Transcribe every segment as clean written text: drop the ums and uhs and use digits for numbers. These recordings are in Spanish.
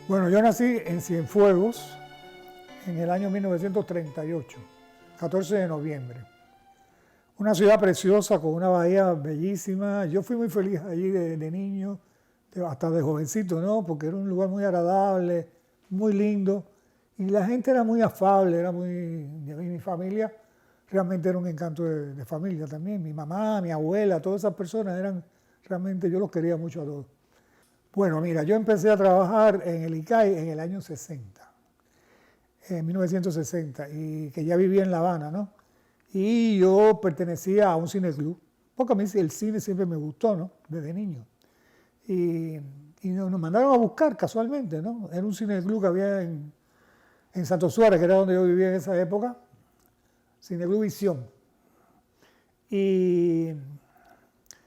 Bueno, yo nací en Cienfuegos en el año 1938, 14 de noviembre. Una ciudad preciosa con una bahía bellísima. Yo fui muy feliz allí de niño, hasta de jovencito, ¿no? Porque era un lugar muy agradable, muy lindo. Y la gente era muy afable, era muy... Mi familia realmente era un encanto de familia también. Mi mamá, mi abuela, todas esas personas eran... Realmente yo los quería mucho a todos. Bueno, mira, yo empecé a trabajar en el ICAI en el año 60, en 1960, y que ya vivía en La Habana, ¿no? Y yo pertenecía a un cineclub, porque a mí el cine siempre me gustó, ¿no? Desde niño. Y nos mandaron a buscar casualmente, ¿no? Era un cineclub que había en Santo Suárez, que era donde yo vivía en esa época, Cineclub Visión. Y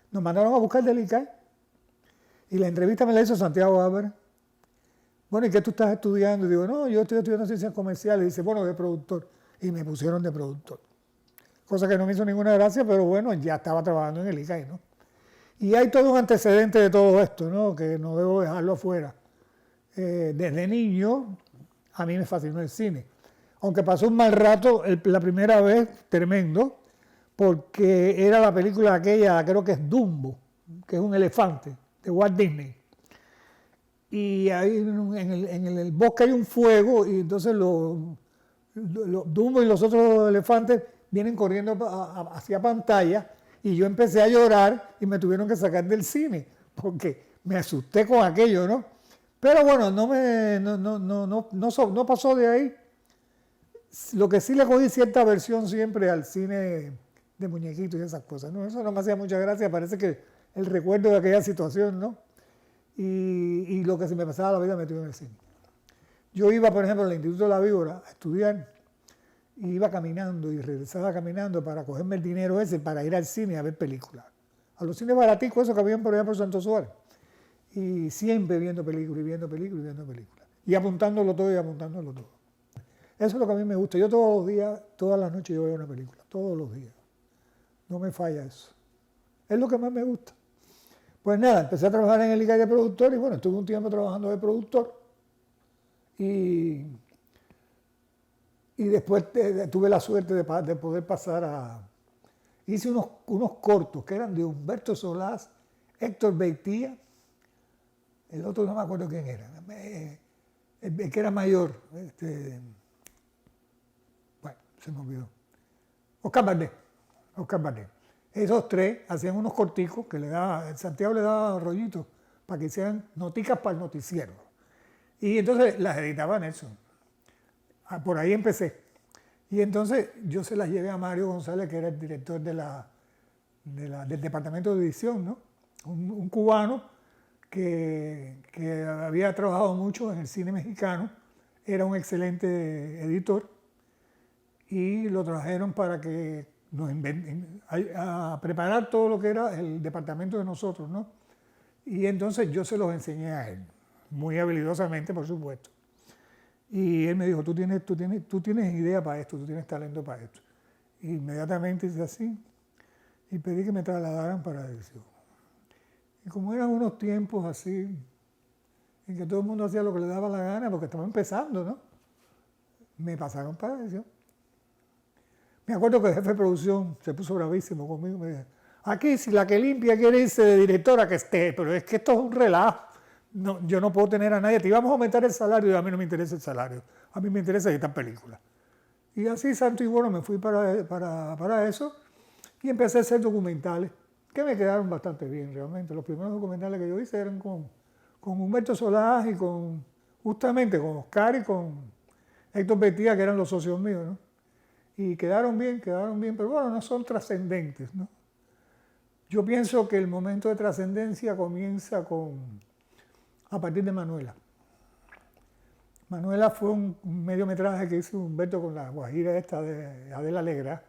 nos mandaron a buscar del ICAI. Y la entrevista me la hizo Santiago Álvarez. Bueno, ¿y qué tú estás estudiando? Y digo, no, yo estoy estudiando ciencias comerciales. Y dice, bueno, de productor. Y me pusieron de productor. Cosa que no me hizo ninguna gracia, pero bueno, ya estaba trabajando en el ICAI, ¿no? Y hay todo un antecedente de todo esto, ¿no? Que no debo dejarlo afuera. Desde niño, a mí me fascinó el cine. Aunque pasó un mal rato la primera vez, tremendo, porque era la película aquella, creo que es Dumbo, que es un elefante, de Walt Disney. Y ahí en el bosque hay un fuego y entonces los Dumbo y los otros elefantes vienen corriendo hacia pantalla y yo empecé a llorar y me tuvieron que sacar del cine porque me asusté con aquello, ¿no? Pero bueno, no pasó de ahí. Lo que sí le cogí cierta aversión siempre al cine de muñequitos y esas cosas, ¿no? Eso no me hacía mucha gracia, parece que el recuerdo de aquella situación, ¿no? Y lo que se me pasaba la vida metido en el cine. Yo iba, por ejemplo, al Instituto de la Víbora a estudiar y iba caminando y regresaba caminando para cogerme el dinero ese para ir al cine a ver películas. A los cines baraticos, esos que habían por allá por Santo Suárez. Y siempre viendo películas y viendo películas y viendo películas. Y apuntándolo todo y apuntándolo todo. Eso es lo que a mí me gusta. Yo todos los días, todas las noches yo veo una película. Todos los días. No me falla eso. Es lo que más me gusta. Pues nada, empecé a trabajar en el ICAI de productor y bueno, estuve un tiempo trabajando de productor y después tuve la suerte de poder pasar a... Hice unos cortos que eran de Humberto Solás, Héctor Beitía, el otro no me acuerdo quién era, el que era mayor, bueno, se me olvidó, Oscar Valdés. Esos tres hacían unos corticos que Santiago le daba rollitos para que hicieran noticas para el noticiero. Y entonces las editaba Nelson. Por ahí empecé. Y entonces yo se las llevé a Mario González, que era el director del departamento de edición, ¿no? Un cubano que había trabajado mucho en el cine mexicano, era un excelente editor y lo trajeron para que a preparar todo lo que era el departamento de nosotros, ¿no? Y entonces yo se los enseñé a él, muy habilidosamente, por supuesto. Y él me dijo, tú tienes idea para esto, tú tienes talento para esto. Y inmediatamente hice así y pedí que me trasladaran para edición. Y como eran unos tiempos así, en que todo el mundo hacía lo que le daba la gana, porque estaba empezando, ¿no? Me pasaron para edición. Me acuerdo que el jefe de producción se puso bravísimo conmigo. Me dijo, aquí si la que limpia quiere irse de directora que esté, pero es que esto es un relajo. No, yo no puedo tener a nadie. Te íbamos a aumentar el salario y a mí no me interesa el salario. A mí me interesa editar películas. Y así, santo y bueno, me fui para eso y empecé a hacer documentales que me quedaron bastante bien realmente. Los primeros documentales que yo hice eran con Humberto Solás y justamente con Oscar y con Héctor Beitía, que eran los socios míos, ¿no? Y quedaron bien, pero bueno, no son trascendentes, ¿no? Yo pienso que el momento de trascendencia comienza a partir de Manuela. Manuela fue un mediometraje que hizo Humberto con la guajira esta de Adela Alegra,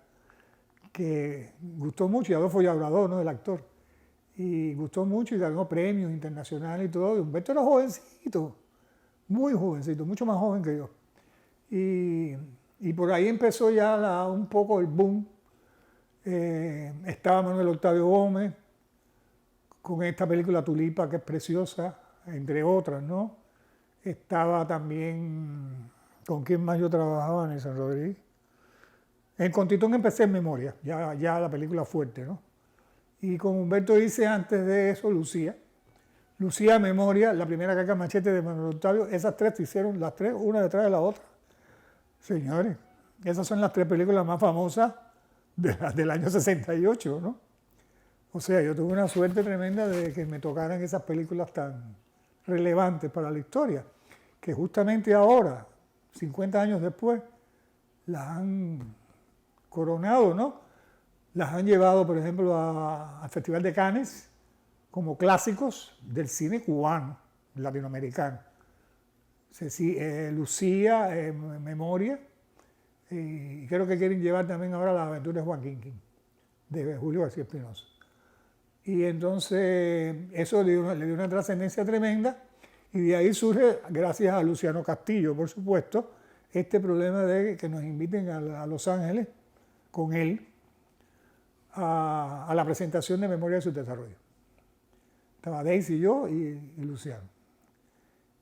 que gustó mucho, y Adolfo Llaurador, ¿no? El actor. Y gustó mucho y ganó premios internacionales y todo. Y Humberto era jovencito, muy jovencito, mucho más joven que yo. Y por ahí empezó ya un poco el boom. Estaba Manuel Octavio Gómez con esta película Tulipa, que es preciosa, entre otras, ¿no? Estaba también, ¿con quién más yo trabajaba? Nelson Rodríguez. En Contitón empecé en Memoria, ya la película fuerte, ¿no? Y con Humberto hice antes de eso Lucía. Lucía, Memoria, la primera caca machete de Manuel Octavio, esas tres se hicieron las tres, una detrás de la otra. Señores, esas son las tres películas más famosas del año 68, ¿no? O sea, yo tuve una suerte tremenda de que me tocaran esas películas tan relevantes para la historia, que justamente ahora, 50 años después, las han coronado, ¿no? Las han llevado, por ejemplo, al Festival de Cannes como clásicos del cine cubano, latinoamericano. Lucía, Memoria, y creo que quieren llevar también ahora Las aventuras de Joaquín King, de Julio García Espinosa. Y entonces eso le dio una trascendencia tremenda, y de ahí surge, gracias a Luciano Castillo, por supuesto, este problema de que nos inviten a Los Ángeles con él a la presentación de Memoria de su desarrollo. Estaba Daisy, yo y Luciano.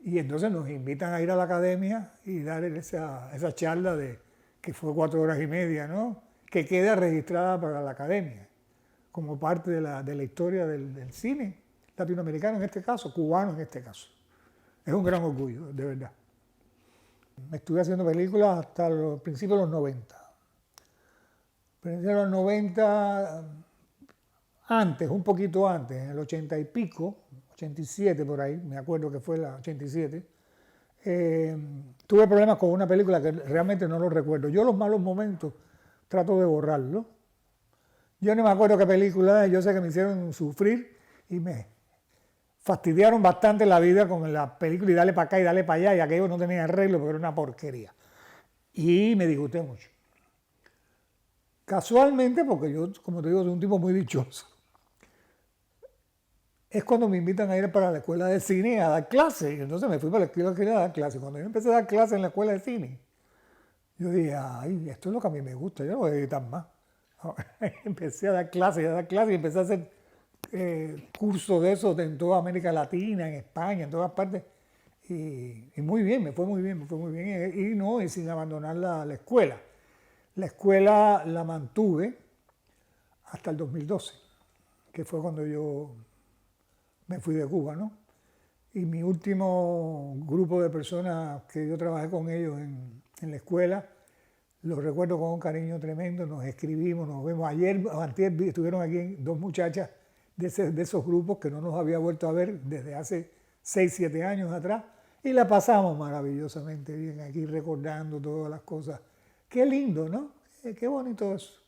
Y entonces nos invitan a ir a la academia y dar esa charla que fue 4 horas y media, ¿no? Que queda registrada para la academia, como parte de la historia del cine latinoamericano en este caso, cubano en este caso. Es un gran orgullo, de verdad. Estuve haciendo películas hasta los principios de los 90. Principios de los 90, antes, un poquito antes, en el 80 y pico, 87 por ahí, me acuerdo que fue la 87, tuve problemas con una película que realmente no lo recuerdo. Yo los malos momentos trato de borrarlos. Yo no me acuerdo qué película es, yo sé que me hicieron sufrir y me fastidiaron bastante la vida con la película y dale para acá y dale para allá, y aquello no tenía arreglo porque era una porquería. Y me disgusté mucho. Casualmente, porque yo, como te digo, soy un tipo muy dichoso, es cuando me invitan a ir para la escuela de cine a dar clases. Y entonces me fui para la escuela de cine a dar clases. Cuando yo empecé a dar clases en la escuela de cine, yo dije, ay, esto es lo que a mí me gusta, yo no voy a editar más. Empecé a dar clases y empecé a hacer cursos de esos en toda América Latina, en España, en todas partes. Y muy bien, me fue muy bien, me fue muy bien. Y sin abandonar la escuela. La escuela la mantuve hasta el 2012, que fue cuando yo me fui de Cuba, ¿no? Y mi último grupo de personas que yo trabajé con ellos en la escuela, los recuerdo con un cariño tremendo, nos escribimos, nos vemos. Ayer, antier, estuvieron aquí 2 muchachas de esos grupos que no nos había vuelto a ver desde hace 6, 7 años atrás, y la pasamos maravillosamente bien aquí recordando todas las cosas. Qué lindo, ¿no? Qué bonito eso.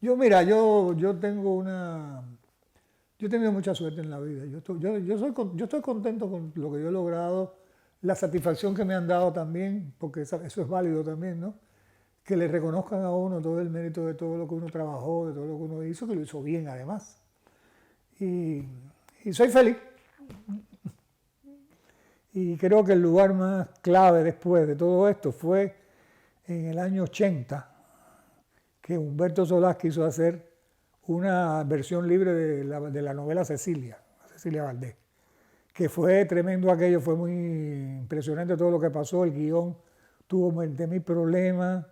Mira, yo tengo yo he tenido mucha suerte en la vida. Yo estoy contento con lo que yo he logrado, la satisfacción que me han dado también, porque eso es válido también, ¿no? Que le reconozcan a uno todo el mérito de todo lo que uno trabajó, de todo lo que uno hizo, que lo hizo bien además. Y soy feliz. Y creo que el lugar más clave después de todo esto fue en el año 80, que Humberto Solás quiso hacer una versión libre de la novela Cecilia Valdés, que fue tremendo aquello, fue muy impresionante todo lo que pasó, el guión tuvo 20.000 problemas,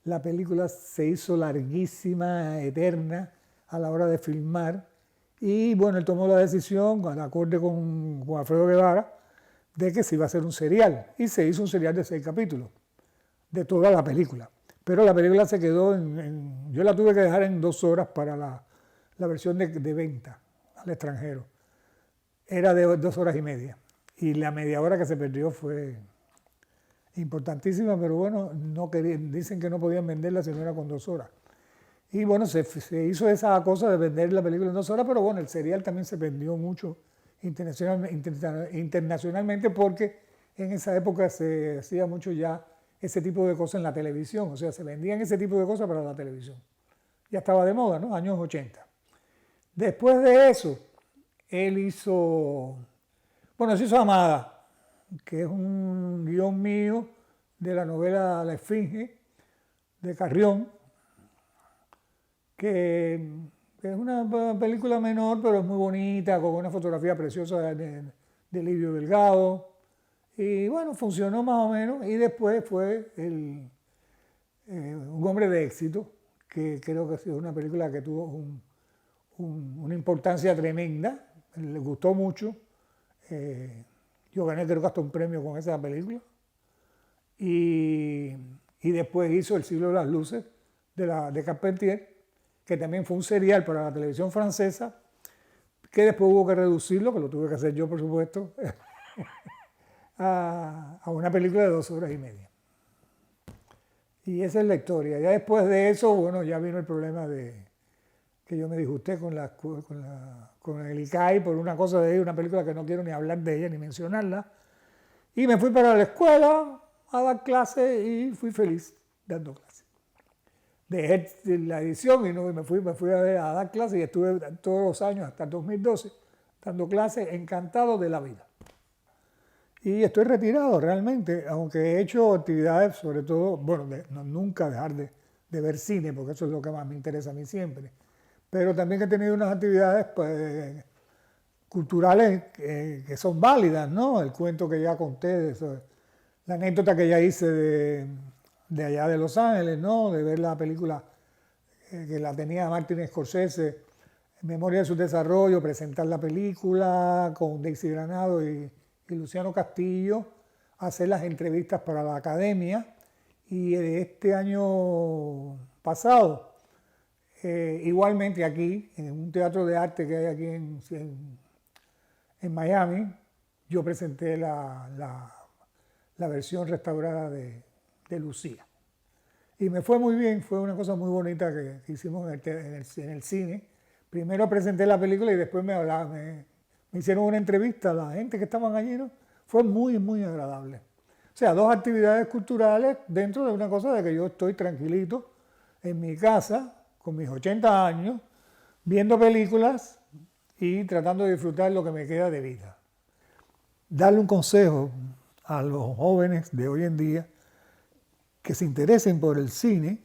la película se hizo larguísima, eterna a la hora de filmar, y bueno, él tomó la decisión, de acorde con Alfredo Guevara, de que se iba a hacer un serial, y se hizo un serial de 6 capítulos, de toda la película. Pero la película se quedó yo la tuve que dejar en 2 horas para la versión de venta al extranjero. Era de 2 horas y media. Y la media hora que se perdió fue importantísima, pero bueno, dicen que no podían venderla si no era con 2 horas. Y bueno, se hizo esa cosa de vender la película en 2 horas, pero bueno, el serial también se vendió mucho internacionalmente, porque en esa época se hacía mucho ya ese tipo de cosas en la televisión, o sea, se vendían ese tipo de cosas para la televisión. Ya estaba de moda, ¿no? Años 80. Después de eso, él se hizo Amada, que es un guión mío de la novela La Esfinge, de Carrión, que es una película menor, pero es muy bonita, con una fotografía preciosa de Livio Delgado, Y bueno, funcionó más o menos y después fue un hombre de éxito, que creo que ha sido una película que tuvo una importancia tremenda, le gustó mucho. Yo gané creo que hasta un premio con esa película. Y después hizo El siglo de las luces de Carpentier, que también fue un serial para la televisión francesa, que después hubo que reducirlo, que lo tuve que hacer yo por supuesto, a una película de 2 horas y media. Y esa es la historia. Ya después de eso, bueno, ya vino el problema de que yo me disgusté con el ICAI por una cosa de una película que no quiero ni hablar de ella ni mencionarla. Y me fui para la escuela a dar clases y fui feliz dando clases. Dejé la edición y me fui a dar clases y estuve todos los años hasta el 2012 dando clases, encantado de la vida. Y estoy retirado realmente, aunque he hecho actividades, sobre todo, bueno, nunca dejar de ver cine, porque eso es lo que más me interesa a mí siempre. Pero también he tenido unas actividades pues, culturales que son válidas, ¿no? El cuento que ya conté, la anécdota que ya hice de allá de Los Ángeles, ¿no? De ver la película que la tenía Martin Scorsese, en memoria de su desarrollo, presentar la película con Daisy Granado y Luciano Castillo, hacer las entrevistas para la academia. Y este año pasado, igualmente aquí, en un teatro de arte que hay aquí en Miami, yo presenté la versión restaurada de Lucía. Y me fue muy bien, fue una cosa muy bonita que hicimos en el cine. Primero presenté la película y después me hicieron una entrevista a la gente que estaban allí, ¿no? Fue muy, muy agradable. O sea, 2 actividades culturales dentro de una cosa de que yo estoy tranquilito en mi casa, con mis 80 años, viendo películas y tratando de disfrutar lo que me queda de vida. Darle un consejo a los jóvenes de hoy en día que se interesen por el cine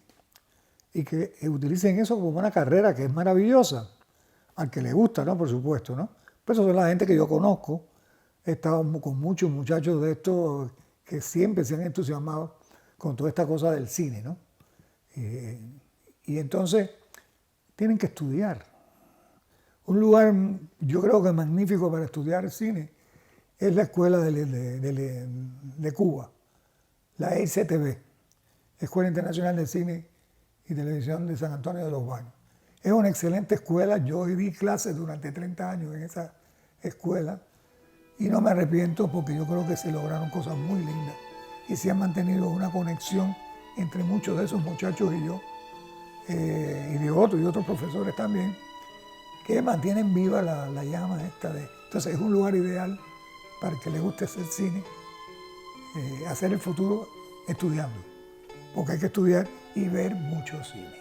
y que utilicen eso como una carrera que es maravillosa, al que le gusta, ¿no? Por supuesto, ¿no? Pues eso es la gente que yo conozco. He estado con muchos muchachos de estos que siempre se han entusiasmado con toda esta cosa del cine, ¿no? Y entonces tienen que estudiar. Un lugar, yo creo que magnífico para estudiar cine es la escuela de Cuba, la EICTV, Escuela Internacional de Cine y Televisión de San Antonio de los Baños. Es una excelente escuela, yo di clases durante 30 años en esa escuela y no me arrepiento porque yo creo que se lograron cosas muy lindas y se ha mantenido una conexión entre muchos de esos muchachos y yo, y de otros profesores también, que mantienen viva la llama esta de... Entonces es un lugar ideal para el que le guste hacer cine, hacer el futuro estudiando, porque hay que estudiar y ver mucho cine.